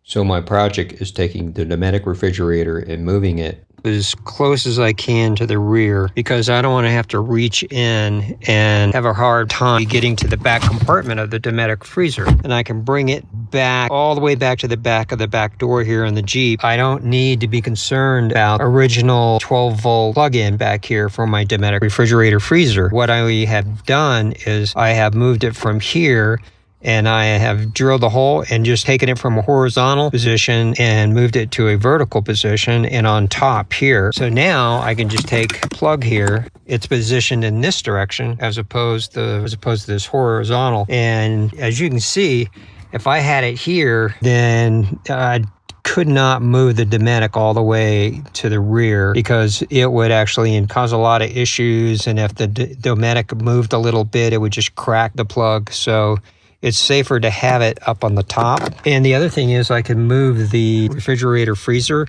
So my project is taking the Dometic refrigerator and moving it as close as I can to the rear because I don't want to have to reach in and have a hard time getting to the back compartment of the Dometic freezer. And I can bring it back all the way back to the back of the back door here in the Jeep. I don't need to be concerned about original 12-volt plug-in back here for my Dometic refrigerator freezer. What I have done is I have moved it from here and I have drilled the hole and just taken it from a horizontal position and moved it to a vertical position and on top here. So now I can just take a plug here. It's positioned in this direction as opposed to this horizontal. And as you can see, if I had it here, then I could not move the Dometic all the way to the rear because it would actually cause a lot of issues. And if the Dometic moved a little bit, it would just crack the plug. So it's safer to have it up on the top. And the other thing is I can move the refrigerator freezer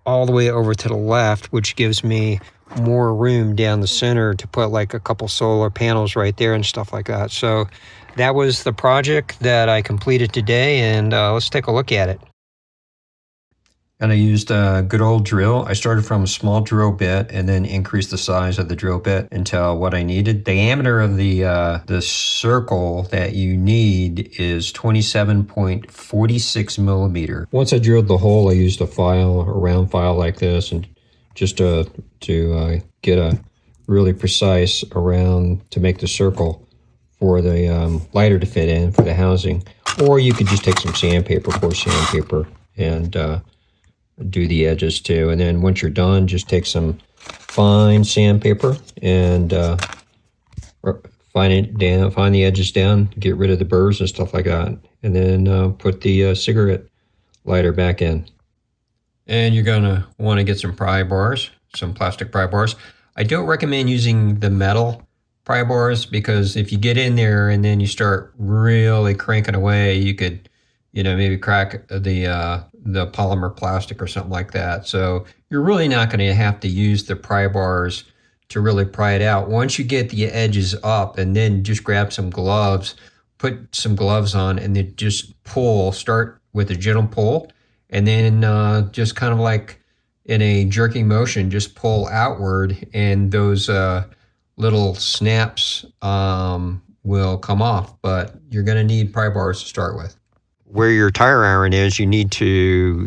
all the way over to the left, which gives me more room down the center to put like a couple solar panels right there and stuff like that. So that was the project that I completed today, and let's take a look at it. And I used a good old drill. I started from a small drill bit and then increased the size of the drill bit until what I needed. The diameter of the circle that you need is 27.46 millimeter. Once I drilled the hole, I used a round file like this, and just to get a really precise around to make the circle for the lighter to fit in for the housing. Or you could just take some sandpaper, coarse sandpaper, and do the edges too. And then once you're done, just take some fine sandpaper and find the edges down, get rid of the burrs and stuff like that, and then put the cigarette lighter back in. And you're gonna want to get some pry bars, some plastic pry bars. I don't recommend using the metal pry bars because if you get in there and then you start really cranking away, you could, maybe crack the polymer plastic or something like that. So you're really not going to have to use the pry bars to really pry it out. Once you get the edges up, and then just grab some gloves, put some gloves on, and then just pull. Start with a gentle pull, and then just kind of like in a jerking motion, just pull outward, and those little snaps will come off. But you're going to need pry bars to start with. Where your tire iron is, you need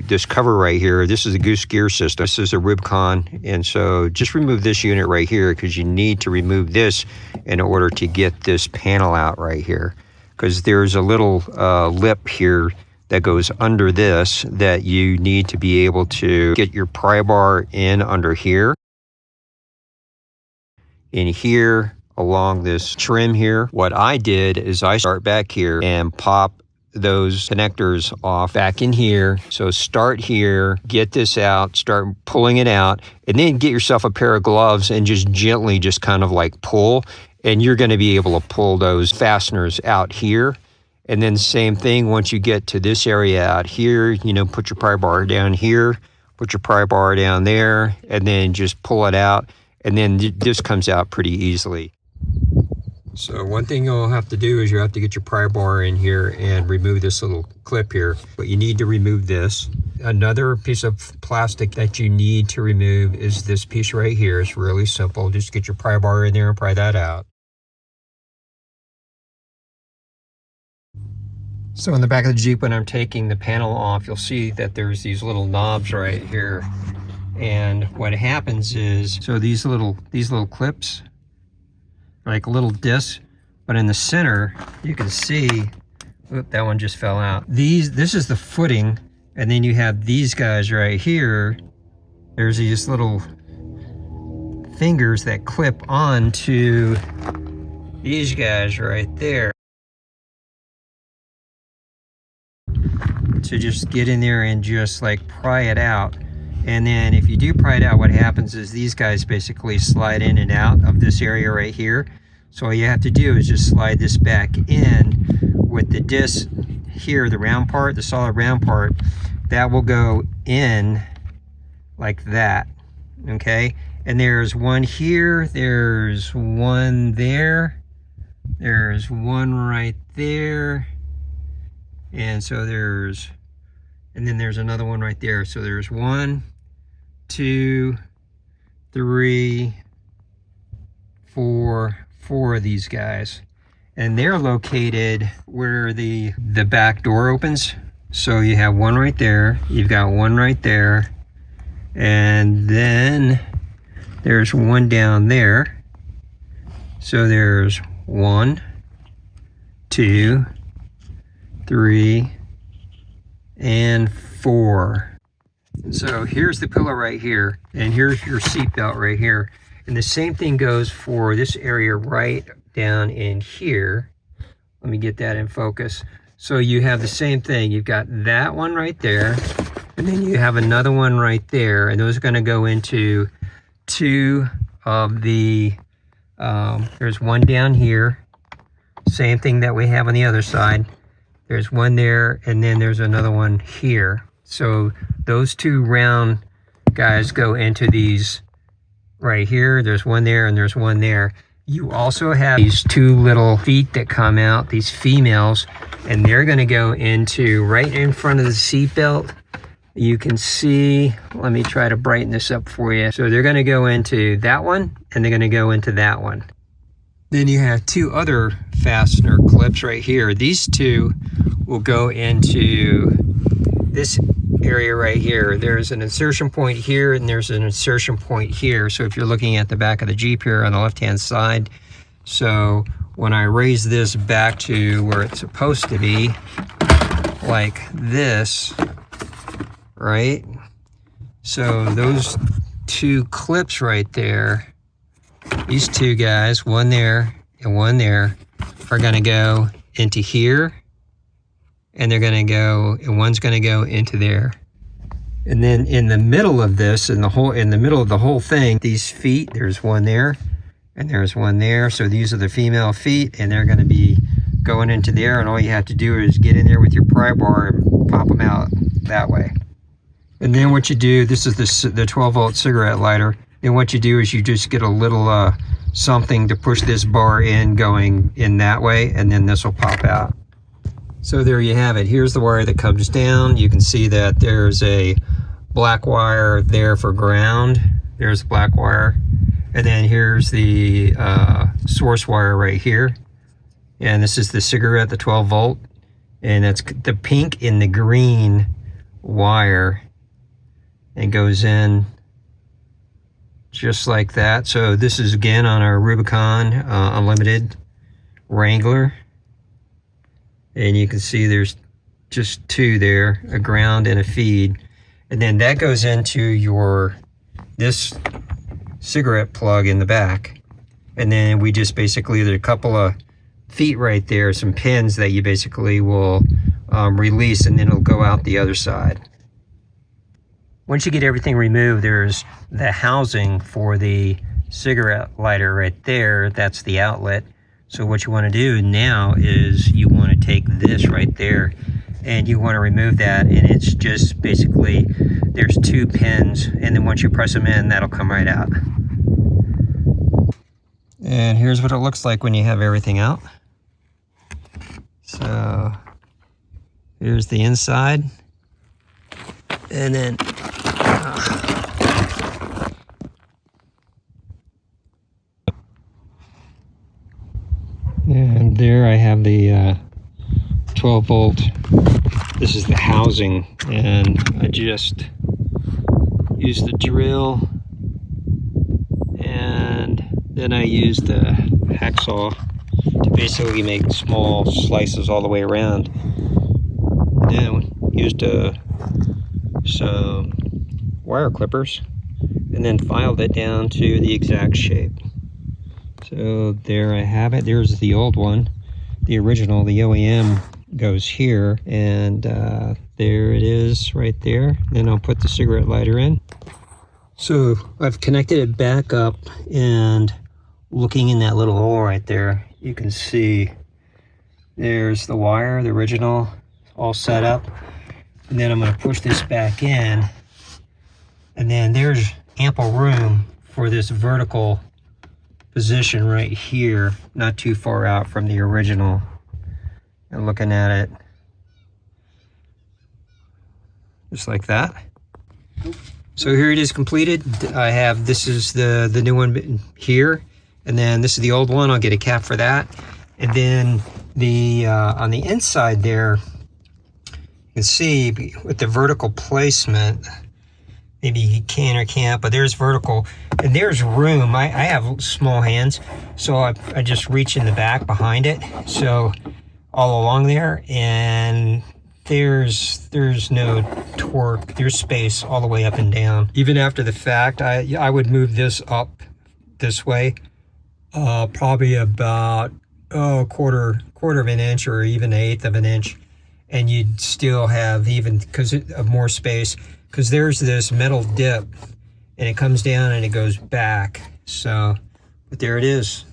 this cover right here. This is a Goose Gear system. This is a Rubicon. And so just remove this unit right here because you need to remove this in order to get this panel out right here. Because there's a little lip here that goes under this that you need to be able to get your pry bar in under here. In here, along this trim here. What I did is I start back here and pop those connectors off back in here. So start here, get this out, start pulling it out, and then get yourself a pair of gloves and just gently just kind of like pull, and you're going to be able to pull those fasteners out here. And then same thing, once you get to this area out here, put your pry bar down here, put your pry bar down there, and then just pull it out, and then this comes out pretty easily. So one thing you'll have to do is you have to get your pry bar in here and remove this little clip here. But you need to remove this. Another piece of plastic that you need to remove is this piece right here. It's really simple. Just get your pry bar in there and pry that out. So in the back of the Jeep, when I'm taking the panel off, you'll see that there's these little knobs right here. And what happens is, so these little clips, like little discs, but in the center you can see, oop, that one just fell out. This is the footing, and then you have these guys right here. There's these little fingers that clip onto these guys right there. So just get in there and just like pry it out. And then if you do pry it out, what happens is these guys basically slide in and out of this area right here. So all you have to do is just slide this back in with the disc here, the round part, the solid round part, that will go in like that, okay? And there's one here, there's one there, there's one right there, and so there's and then there's another one right there. So there's 1, 2, 3, 4 of these guys, and they're located where the back door opens. So you have one right there, you've got one right there, and then there's one down there. So there's 1, 2, 3, and 4. So here's the pillow right here, and here's your seat belt right here. And the same thing goes for this area right down in here. Let me get that in focus. So you have the same thing. You've got that one right there, and then you have another one right there, and those are going to go into 2 of the, there's one down here. Same thing that we have on the other side. There's one there, and then there's another one here. So those 2 round guys go into these right here. There's one there, and there's one there. You also have these 2 little feet that come out, these females, and they're going to go into right in front of the seat belt. You can see, let me try to brighten this up for you. So they're going to go into that one, and they're going to go into that one. Then you have 2 other fastener clips right here. These 2 will go into this area right here. There's an insertion point here, and there's an insertion point here. So if you're looking at the back of the Jeep here on the left-hand side, so when I raise this back to where it's supposed to be, like this, right? So those 2 clips right there, these 2 guys, one there and one there, are going to go into here, and they're going to go, and one's going to go into there. And then in the middle of this, in the middle of the whole thing, these feet, there's one there, and there's one there. So these are the female feet, and they're going to be going into there, and all you have to do is get in there with your pry bar and pop them out that way. And then what you do, this is the 12-volt cigarette lighter. Then what you do is you just get a little something to push this bar in, going in that way, and then this will pop out. So there you have it. Here's the wire that comes down. You can see that there's a black wire there for ground. There's a black wire. And then here's the source wire right here. And this is the cigarette, the 12 volt. And that's the pink and the green wire. And goes in just like that. So this is again on our Rubicon Unlimited Wrangler. And you can see there's just 2 there, a ground and a feed. And then that goes into this cigarette plug in the back. And then we just basically, there's a couple of feet right there, some pins that you basically will release, and then it'll go out the other side. Once you get everything removed, there's the housing for the cigarette lighter right there. That's the outlet. So what you want to do now is you want to take this right there, and you want to remove that, and it's just basically, there's 2 pins, and then once you press them in, that'll come right out. And here's what it looks like when you have everything out. So here's the inside, and then and there I have the 12 volt. This is the housing, and I just use the drill, and then I use the hacksaw to basically make small slices all the way around. Then used some wire clippers, and then filed it down to the exact shape. So there I have it. There's the old one. The original, the OEM, goes here, and there it is right there. Then I'll put the cigarette lighter in. So I've connected it back up, and looking in that little hole right there, you can see there's the wire, the original, all set up. And then I'm going to push this back in, and then there's ample room for this vertical position right here, not too far out from the original. And looking at it, just like that. So here it is completed. I have, this is the new one here, and then this is the old one. I'll get a cap for that. And then the on the inside there, you can see with the vertical placement, maybe you can or can't, but there's vertical, and there's room. I have small hands, so I just reach in the back behind it, so all along there, and there's no torque. There's space all the way up and down. Even after the fact, I would move this up this way, probably about a quarter of an inch or even 1/8 of an inch, and you'd still have, even because of more space, because there's this metal dip and it comes down and it goes back. So, but there it is.